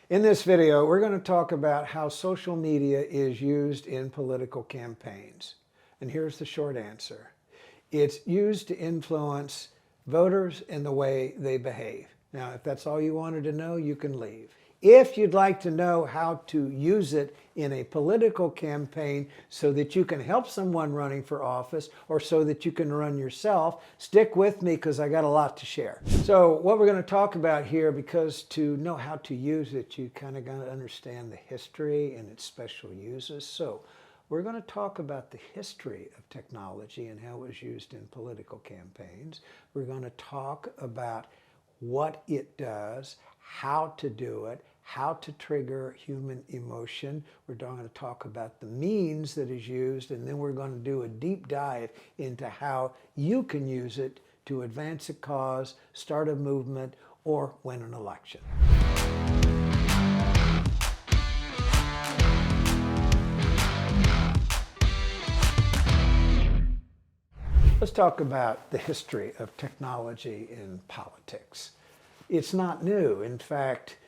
In this video, we're going to talk about how social media is used in political campaigns. And here's the short answer. It's used to influence voters in the way they behave. Now, if that's all you wanted to know, you can leave. If you'd like to know how to use it in a political campaign so that you can help someone running for office or so that you can run yourself, stick with me because I got a lot to share. So what we're going to talk about here, because to know how to use it, you kind of got to understand the history and its special uses. So we're going to talk about the history of technology and how it was used in political campaigns. We're going to talk about what it does, how to do it, how to trigger human emotion. We're going to talk about the means that is used, and then we're going to do a deep dive into how you can use it to advance a cause, start a movement, or win an election. Let's talk about the history of technology in politics. It's not new. In fact,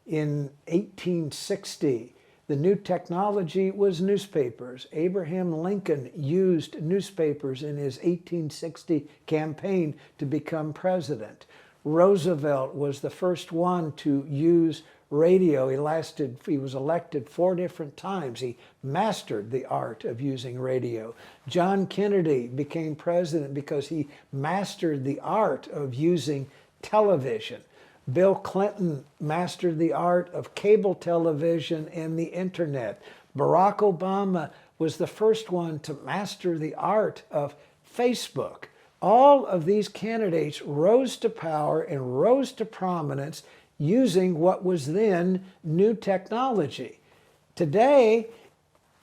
in 1860, the new technology was newspapers. Abraham Lincoln used newspapers in his 1860 campaign to become president. Roosevelt was the first one to use radio. He was elected 4 different times. He mastered the art of using radio. John Kennedy became president because he mastered the art of using television. Bill Clinton mastered the art of cable television and the internet. Barack Obama was the first one to master the art of Facebook. All of these candidates rose to power and rose to prominence using what was then new technology. Today,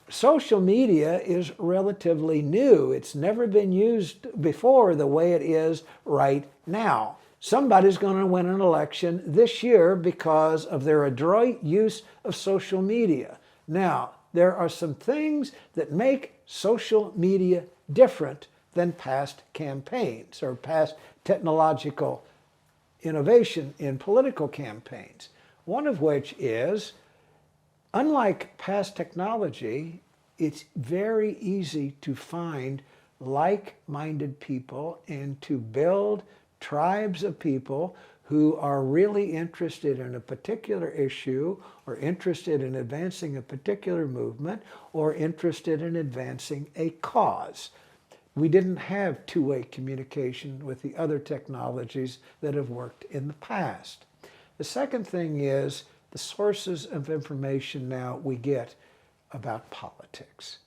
social media is relatively new. It's never been used before the way it is right now. Somebody's going to win an election this year because of their adroit use of social media. Now, there are some things that make social media different than past campaigns or past technological innovation in political campaigns. One of which is, unlike past technology, it's very easy to find like-minded people and to build tribes of people who are really interested in a particular issue or interested in advancing a particular movement or interested in advancing a cause. We didn't have two-way communication with the other technologies that have worked in the past. The second thing is the sources of information now we get about politics.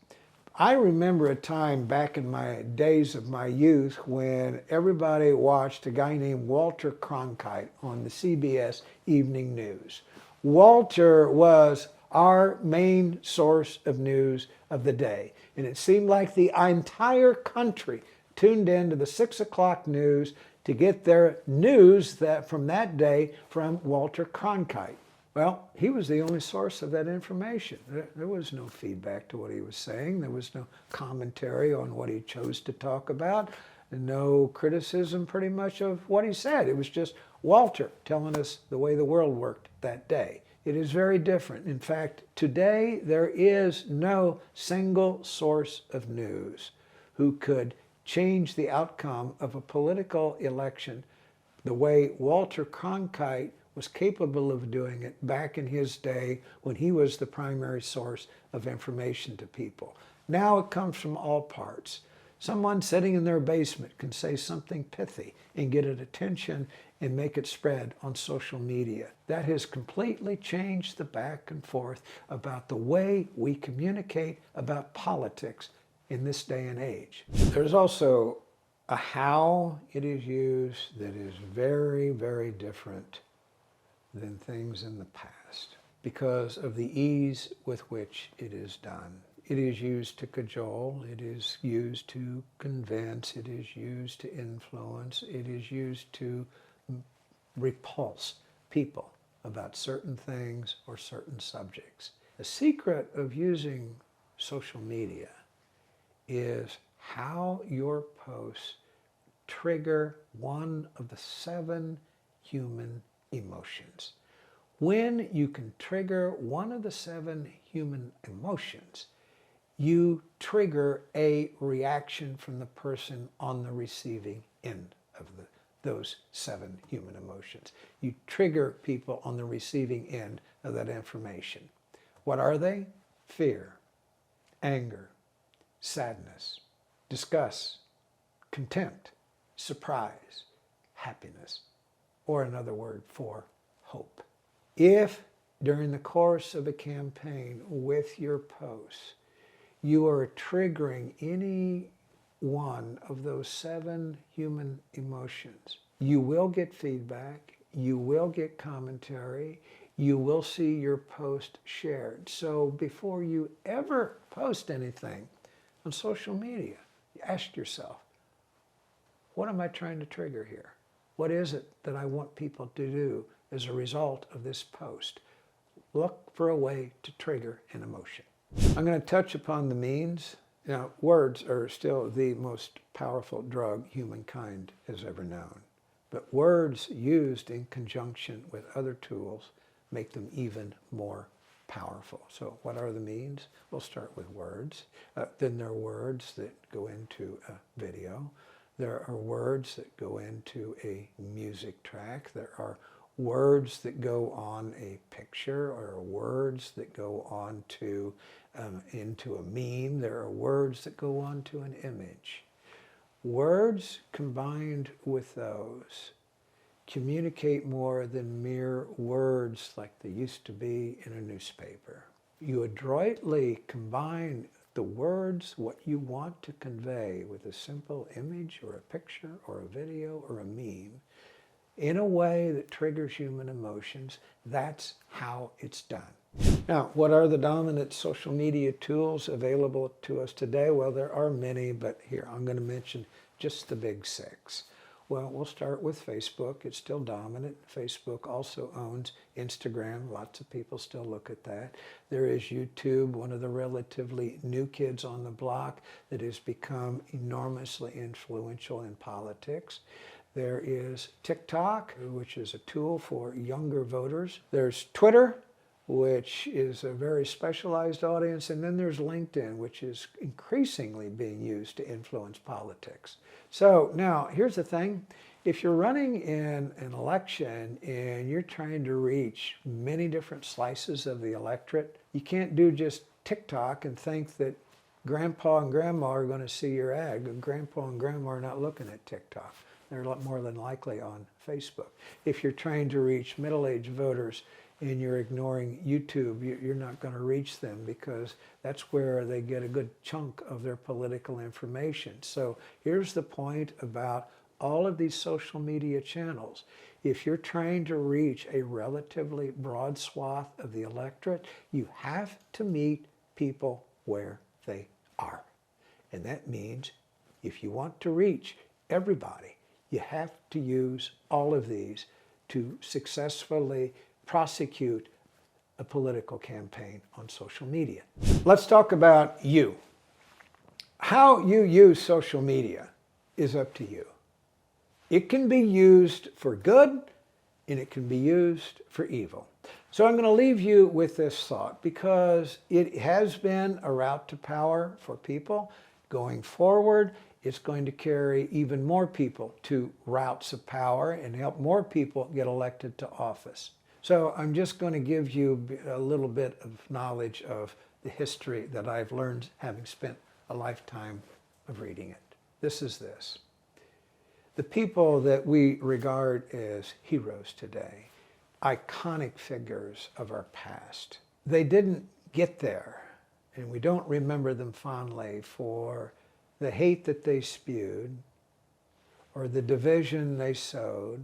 I remember a time back in my days of my youth when everybody watched a guy named Walter Cronkite on the CBS Evening News. Walter was our main source of news of the day. And it seemed like the entire country tuned into the 6 o'clock news to get their news from that day from Walter Cronkite. Well, he was the only source of that information. There was no feedback to what he was saying. There was no commentary on what he chose to talk about. No criticism pretty much of what he said. It was just Walter telling us the way the world worked that day. It is very different. In fact, today there is no single source of news who could change the outcome of a political election the way Walter Cronkite was capable of doing it back in his day when he was the primary source of information to people. Now it comes from all parts. Someone sitting in their basement can say something pithy and get it attention and make it spread on social media. That has completely changed the back and forth about the way we communicate about politics in this day and age. There's also a how it is used that is very, very different than things in the past because of the ease with which it is done. It is used to cajole, it is used to convince, it is used to influence, it is used to repulse people about certain things or certain subjects. The secret of using social media is how your posts trigger one of the 7 human emotions. When you can trigger one of the 7 human emotions, you trigger a reaction from the person on the receiving end of those 7 human emotions. You trigger people on the receiving end of that information. What are they? Fear, anger, sadness, disgust, contempt, surprise, happiness, or another word for hope. If during the course of a campaign with your posts, you are triggering any one of those 7 human emotions, you will get feedback, you will get commentary, you will see your post shared. So before you ever post anything on social media, ask yourself, what am I trying to trigger here? What is it that I want people to do as a result of this post? Look for a way to trigger an emotion. I'm going to touch upon the means. Now, words are still the most powerful drug humankind has ever known. But words used in conjunction with other tools make them even more powerful. So what are the means? We'll start with words. Then there are words that go into a video. There are words that go into a music track. There are words that go on a picture, or words that go on to into a meme. There are words that go on to an image. Words combined with those communicate more than mere words like they used to be in a newspaper. You adroitly combine the words, what you want to convey, with a simple image or a picture or a video or a meme in a way that triggers human emotions. That's how it's done. Now, what are the dominant social media tools available to us today? Well, there are many, but here I'm going to mention just the big 6. Well, we'll start with Facebook. It's still dominant. Facebook also owns Instagram. Lots of people still look at that. There is YouTube, one of the relatively new kids on the block that has become enormously influential in politics. There is TikTok, which is a tool for younger voters. There's Twitter, which is a very specialized audience. And then there's LinkedIn, which is increasingly being used to influence politics. So now, here's the thing. If you're running in an election and you're trying to reach many different slices of the electorate, you can't do just TikTok and think that grandpa and grandma are going to see your ad. Grandpa and grandma are not looking at TikTok. They're a lot more than likely on Facebook. If you're trying to reach middle-aged voters and you're ignoring YouTube, you're not going to reach them, because that's where they get a good chunk of their political information. So here's the point about all of these social media channels. If you're trying to reach a relatively broad swath of the electorate, you have to meet people where they are. And that means if you want to reach everybody, you have to use all of these to successfully prosecute a political campaign on social media. Let's talk about you. How you use social media is up to you. It can be used for good and it can be used for evil. So I'm going to leave you with this thought, because it has been a route to power for people. Going forward, it's going to carry even more people to routes of power and help more people get elected to office. So I'm just going to give you a little bit of knowledge of the history that I've learned having spent a lifetime of reading it. This is this. The people that we regard as heroes today, iconic figures of our past, they didn't get there, and we don't remember them fondly for the hate that they spewed, or the division they sowed,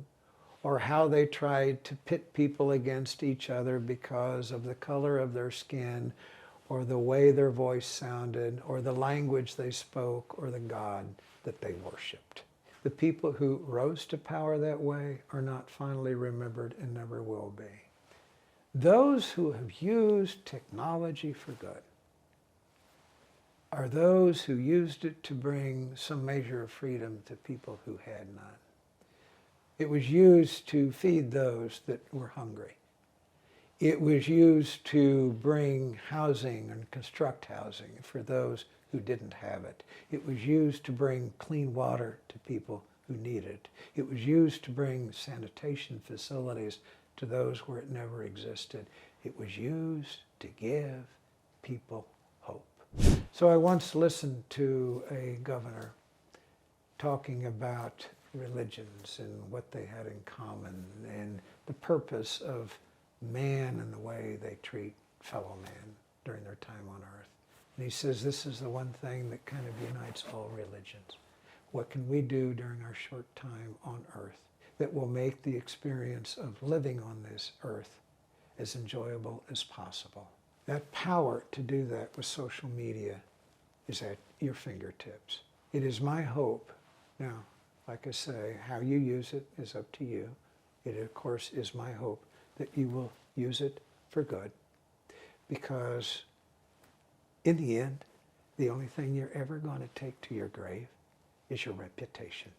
or how they tried to pit people against each other because of the color of their skin, or the way their voice sounded, or the language they spoke, or the God that they worshiped. The people who rose to power that way are not fondly remembered and never will be. Those who have used technology for good are those who used it to bring some measure of freedom to people who had none. It was used to feed those that were hungry. It was used to bring housing and construct housing for those who didn't have it. It was used to bring clean water to people who need it. It was used to bring sanitation facilities to those where it never existed. It was used to give people hope. So I once listened to a governor talking about religions and what they had in common and the purpose of man and the way they treat fellow man during their time on earth. And he says this is the one thing that kind of unites all religions. What can we do during our short time on earth that will make the experience of living on this earth as enjoyable as possible? That power to do that with social media is at your fingertips. It is my hope. Now, like I say, how you use it is up to you. It, of course, is my hope that you will use it for good, because in the end, the only thing you're ever going to take to your grave is your reputation.